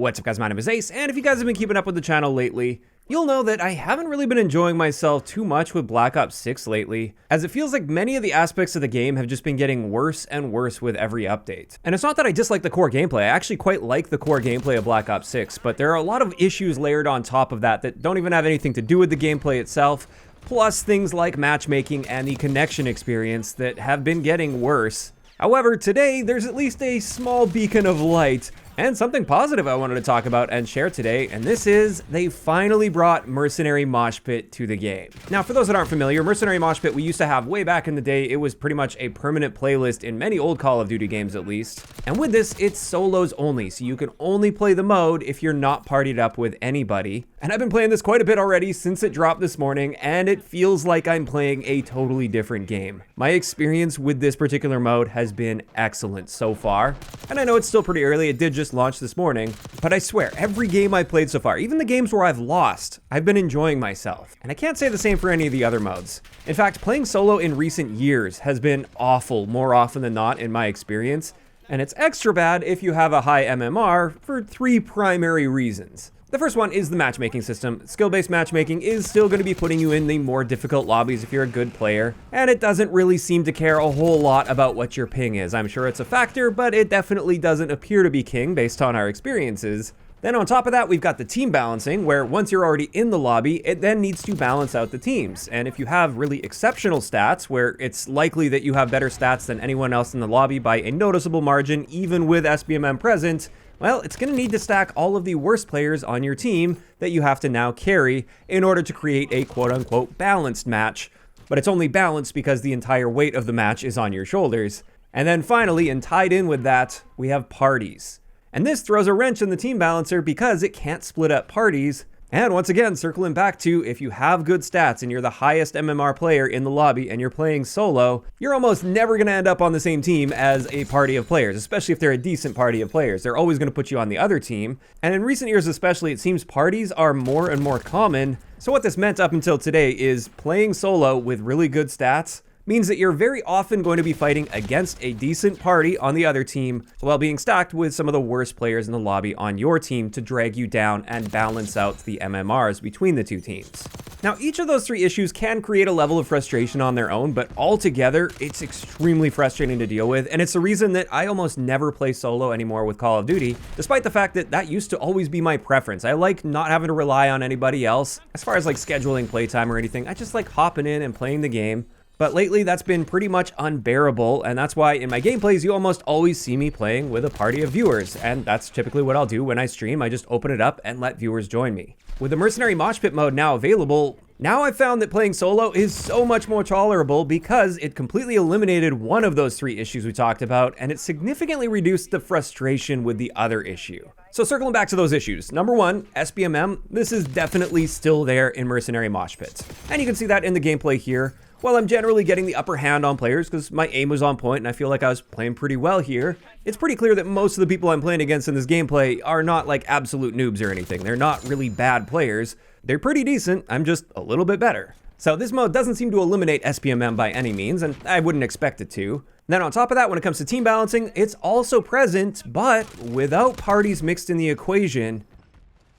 What's up guys, my name is Ace, and if you guys have been keeping up with the channel lately, you'll know that I haven't really been enjoying myself too much with Black Ops 6 lately, as it feels like many of the aspects of the game have just been getting worse and worse with every update. And it's not that I dislike the core gameplay, I actually quite like the core gameplay of Black Ops 6, but there are a lot of issues layered on top of that don't even have anything to do with the gameplay itself, plus things like matchmaking and the connection experience that have been getting worse. However, today there's at least a small beacon of light and something positive I wanted to talk about and share today, and this is they finally brought Mercenary Moshpit to the game. Now, for those that aren't familiar, Mercenary Moshpit we used to have way back in the day. It was pretty much a permanent playlist in many old Call of Duty games at least. And with this, it's solos only, so you can only play the mode if you're not partied up with anybody. And I've been playing this quite a bit already since it dropped this morning, and it feels like I'm playing a totally different game. My experience with this particular mode has been excellent so far. And I know it's still pretty early, it did just launch this morning, but I swear, every game I've played so far, even the games where I've lost, I've been enjoying myself. And I can't say the same for any of the other modes. In fact, playing solo in recent years has been awful more often than not in my experience, and it's extra bad if you have a high MMR for three primary reasons. The first one is the matchmaking system. Skill-based matchmaking is still going to be putting you in the more difficult lobbies if you're a good player, and it doesn't really seem to care a whole lot about what your ping is. I'm sure it's a factor, but it definitely doesn't appear to be king based on our experiences. Then on top of that, we've got the team balancing, where once you're already in the lobby, it then needs to balance out the teams. And if you have really exceptional stats, where it's likely that you have better stats than anyone else in the lobby by a noticeable margin, even with SBMM present, well, it's going to need to stack all of the worst players on your team that you have to now carry in order to create a quote-unquote balanced match. But it's only balanced because the entire weight of the match is on your shoulders. And then finally, and tied in with that, we have parties. And this throws a wrench in the team balancer because it can't split up parties. And once again, circling back to if you have good stats and you're the highest MMR player in the lobby and you're playing solo, you're almost never going to end up on the same team as a party of players, especially if they're a decent party of players. They're always going to put you on the other team. And in recent years especially, it seems parties are more and more common. So what this meant up until today is playing solo with really good stats means that you're very often going to be fighting against a decent party on the other team while being stacked with some of the worst players in the lobby on your team to drag you down and balance out the MMRs between the two teams. Now, each of those three issues can create a level of frustration on their own, but altogether, it's extremely frustrating to deal with, and it's the reason that I almost never play solo anymore with Call of Duty, despite the fact that that used to always be my preference. I like not having to rely on anybody else. As far as like scheduling playtime or anything, I just like hopping in and playing the game. But lately, that's been pretty much unbearable, and that's why in my gameplays, you almost always see me playing with a party of viewers, and that's typically what I'll do when I stream. I just open it up and let viewers join me. With the Mercenary Moshpit mode now available, now I've found that playing solo is so much more tolerable because it completely eliminated one of those three issues we talked about, and it significantly reduced the frustration with the other issue. So circling back to those issues, number one, SBMM, this is definitely still there in Mercenary Moshpit. And you can see that in the gameplay here. While I'm generally getting the upper hand on players because my aim was on point and I feel like I was playing pretty well here, it's pretty clear that most of the people I'm playing against in this gameplay are not like absolute noobs or anything. They're not really bad players. They're pretty decent, I'm just a little bit better. So this mode doesn't seem to eliminate SBMM by any means, and I wouldn't expect it to. Then on top of that, when it comes to team balancing, it's also present, but without parties mixed in the equation,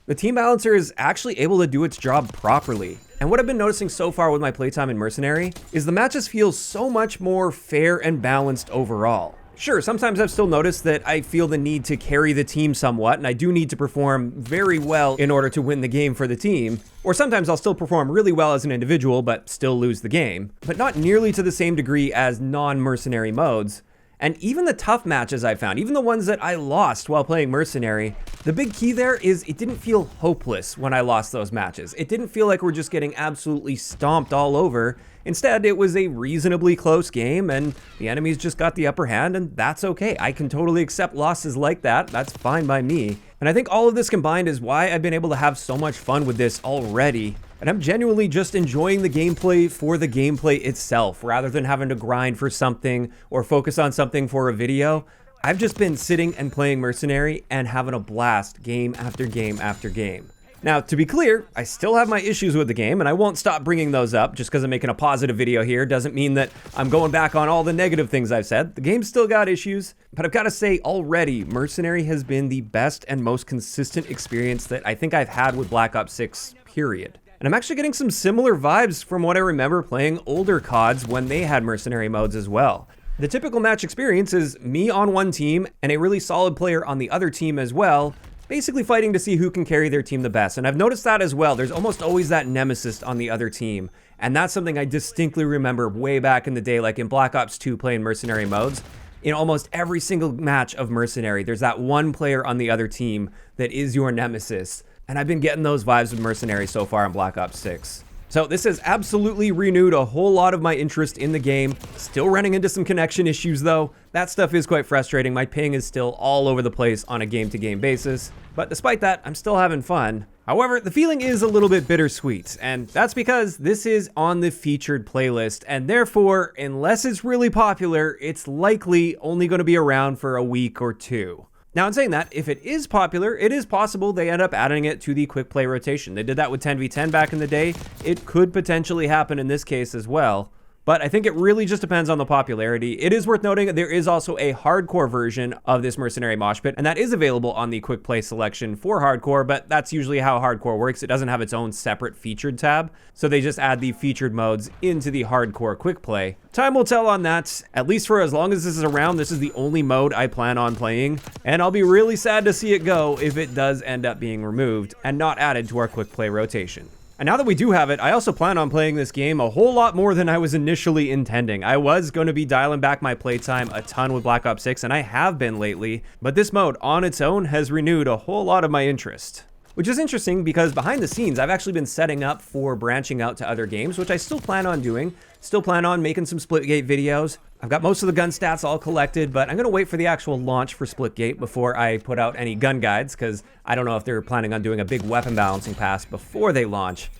the team balancer is actually able to do its job properly. And what I've been noticing so far with my playtime in Mercenary is the matches feel so much more fair and balanced overall. Sure, sometimes I've still noticed that I feel the need to carry the team somewhat, and I do need to perform very well in order to win the game for the team. Or sometimes I'll still perform really well as an individual, but still lose the game. But not nearly to the same degree as non-mercenary modes. And even the tough matches I found, even the ones that I lost while playing Mercenary, the big key there is it didn't feel hopeless when I lost those matches. It didn't feel like we're just getting absolutely stomped all over. Instead, it was a reasonably close game and the enemies just got the upper hand, and that's okay. I can totally accept losses like that. That's fine by me. And I think all of this combined is why I've been able to have so much fun with this already. And I'm genuinely just enjoying the gameplay for the gameplay itself, rather than having to grind for something or focus on something for a video. I've just been sitting and playing Mercenary and having a blast game after game after game. Now, to be clear, I still have my issues with the game, and I won't stop bringing those up. Just because I'm making a positive video here doesn't mean that I'm going back on all the negative things I've said. The game's still got issues, but I've got to say already, Mercenary has been the best and most consistent experience that I think I've had with Black Ops 6, period. And I'm actually getting some similar vibes from what I remember playing older CODs when they had mercenary modes as well. The typical match experience is me on one team and a really solid player on the other team as well, basically fighting to see who can carry their team the best. And I've noticed that as well. There's almost always that nemesis on the other team. And that's something I distinctly remember way back in the day, like in Black Ops 2 playing mercenary modes. In almost every single match of Mercenary, there's that one player on the other team that is your nemesis. And I've been getting those vibes with Mercenary so far in Black Ops 6. So this has absolutely renewed a whole lot of my interest in the game. Still running into some connection issues though. That stuff is quite frustrating. My ping is still all over the place on a game-to-game basis. But despite that, I'm still having fun. However, the feeling is a little bit bittersweet, and that's because this is on the featured playlist, and therefore, unless it's really popular, it's likely only going to be around for a week or two. Now, in saying that, if it is popular, it is possible they end up adding it to the quick play rotation. They did that with 10v10 back in the day. It could potentially happen in this case as well. But I think it really just depends on the popularity. It is worth noting that there is also a hardcore version of this Mercenary Moshpit, and that is available on the quick play selection for hardcore, but that's usually how hardcore works. It doesn't have its own separate featured tab, so they just add the featured modes into the hardcore quick play. Time will tell on that. At least for as long as this is around, this is the only mode I plan on playing, and I'll be really sad to see it go if it does end up being removed and not added to our quick play rotation. And now that we do have it, I also plan on playing this game a whole lot more than I was initially intending. I was going to be dialing back my playtime a ton with Black Ops 6, and I have been lately, but this mode on its own has renewed a whole lot of my interest. Which is interesting because behind the scenes, I've actually been setting up for branching out to other games, which I still plan on doing. Still plan on making some Splitgate videos. I've got most of the gun stats all collected, but I'm going to wait for the actual launch for Splitgate before I put out any gun guides, because I don't know if they're planning on doing a big weapon balancing pass before they launch.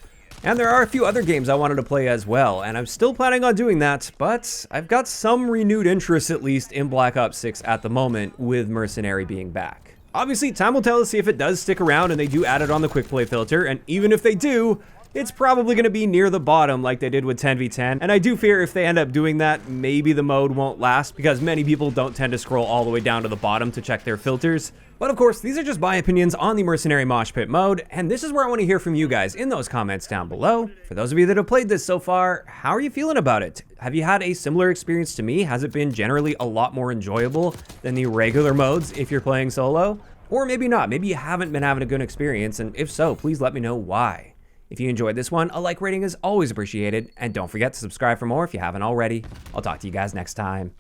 And there are a few other games I wanted to play as well, and I'm still planning on doing that, but I've got some renewed interest at least in Black Ops 6 at the moment, with Mercenary being back. Obviously, time will tell to see if it does stick around and they do add it on the quick play filter, and even if they do, it's probably going to be near the bottom like they did with 10v10, and I do fear if they end up doing that, maybe the mode won't last, because many people don't tend to scroll all the way down to the bottom to check their filters. But of course, these are just my opinions on the Mercenary Moshpit mode, and this is where I want to hear from you guys in those comments down below. For those of you that have played this so far, how are you feeling about it? Have you had a similar experience to me? Has it been generally a lot more enjoyable than the regular modes if you're playing solo? Or maybe not, maybe you haven't been having a good experience, and if so, please let me know why. If you enjoyed this one, a like rating is always appreciated, and don't forget to subscribe for more if you haven't already. I'll talk to you guys next time.